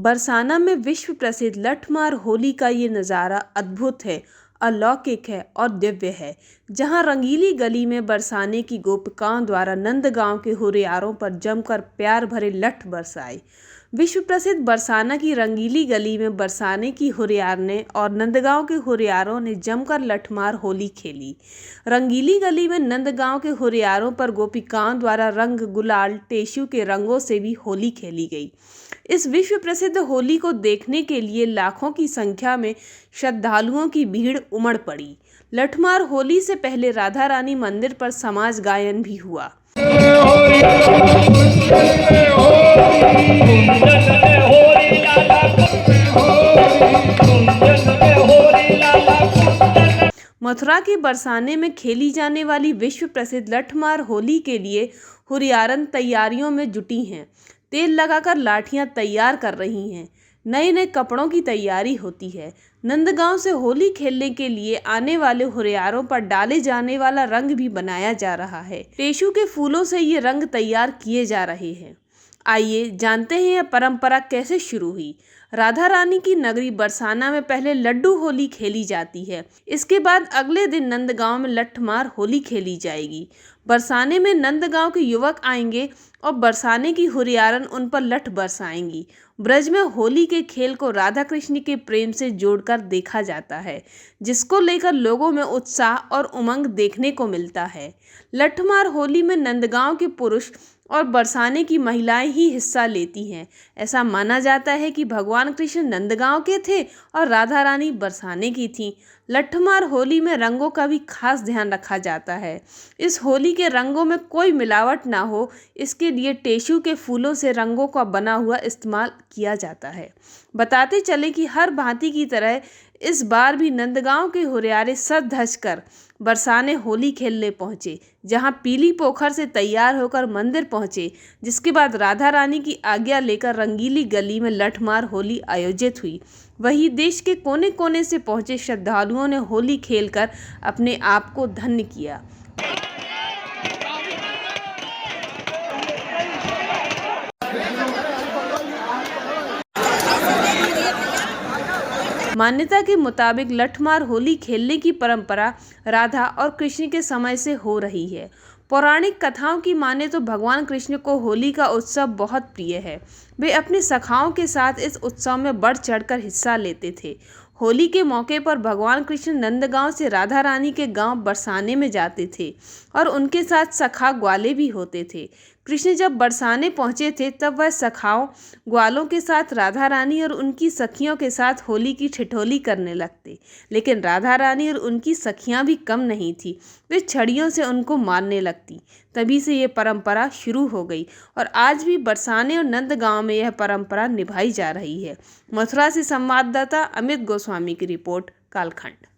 बरसाना में विश्व प्रसिद्ध लठमार होली का ये नज़ारा अद्भुत है, अलौकिक है और दिव्य है। जहां रंगीली गली में बरसाने की गोपिकाओं द्वारा नंदगांव के हुरियारों पर जमकर प्यार भरे लठ बरसाए। विश्व प्रसिद्ध बरसाना की रंगीली गली में बरसाने की हुरियार ने और नंदगांव के हुरियारों ने जमकर लठमार होली खेली। रंगीली गली में नंदगांव के हुरियारों पर गोपिकाओं द्वारा रंग, गुलाल, टेशु के रंगों से भी होली खेली गई। इस विश्व प्रसिद्ध होली को देखने के लिए लाखों की संख्या में श्रद्धालुओं की भीड़ उमड़ पड़ी। लठमार होली से पहले राधा रानी मंदिर पर समाज गायन भी हुआ। मथुरा के बरसाने में खेली जाने वाली विश्व प्रसिद्ध लठमार होली के लिए हुरियारन तैयारियों में जुटी हैं। तेल लगाकर लाठियां तैयार कर रही हैं। नए नए कपड़ों की तैयारी होती है। नंदगांव से होली खेलने के लिए आने वाले हुरियारों पर डाले जाने वाला रंग भी बनाया जा रहा है। टेशु के फूलों से ये रंग तैयार किए जा रहे हैं। आइए जानते हैं यह परंपरा कैसे शुरू हुई। राधा रानी की नगरी बरसाना में पहले लड्डू होली खेली जाती है। इसके बाद अगले दिन नंदगांव में लठमार होली खेली जाएगी। बरसाने में नंदगांव के युवक आएंगे और बरसाने की हुरियारन उन पर लठ बरसाएंगी। ब्रज में होली के खेल को राधा कृष्ण के प्रेम से जोड़कर देखा जाता है, जिसको लेकर लोगों में उत्साह और उमंग देखने को मिलता है। लठमार होली में नंदगांव के पुरुष और बरसाने की महिलाएं ही हिस्सा लेती हैं। ऐसा माना जाता है कि भगवान कृष्ण नंदगांव के थे और राधा रानी बरसाने की थीं। लठमार होली में रंगों का भी खास ध्यान रखा जाता है। इस होली के रंगों में कोई मिलावट ना हो, इसके लिए टेशु के फूलों से रंगों का बना हुआ इस्तेमाल किया जाता है। बताते चले कि हर भांति की तरह इस बार भी नंदगांव के हुरियारे सज धज कर बरसाने होली खेलने पहुंचे, जहां पीली पोखर से तैयार होकर मंदिर पहुंचे, जिसके बाद राधा रानी की आज्ञा लेकर रंगीली गली में लठमार होली आयोजित हुई। वहीं देश के कोने कोने से पहुंचे श्रद्धालुओं ने होली खेलकर अपने आप को धन्य किया। मान्यता के मुताबिक लठमार होली खेलने की परंपरा राधा और कृष्ण के समय से हो रही है। पौराणिक कथाओं की माने तो भगवान कृष्ण को होली का उत्सव बहुत प्रिय है। वे अपनी सखाओं के साथ इस उत्सव में बढ़ चढ़कर हिस्सा लेते थे। होली के मौके पर भगवान कृष्ण नंदगांव से राधा रानी के गांव बरसाने में जाते थे और उनके साथ सखा ग्वाले भी होते थे। कृष्ण जब बरसाने पहुंचे थे तब वह सखाओं ग्वालों के साथ राधा रानी और उनकी सखियों के साथ होली की ठिठोली करने लगते। लेकिन राधा रानी और उनकी सखियां भी कम नहीं थी, वे छड़ियों से उनको मारने लगती। तभी से ये परंपरा शुरू हो गई और आज भी बरसाने और नंदगांव में यह परंपरा निभाई जा रही है। मथुरा से संवाददाता अमित गोस्वामी की रिपोर्ट, कालखंड।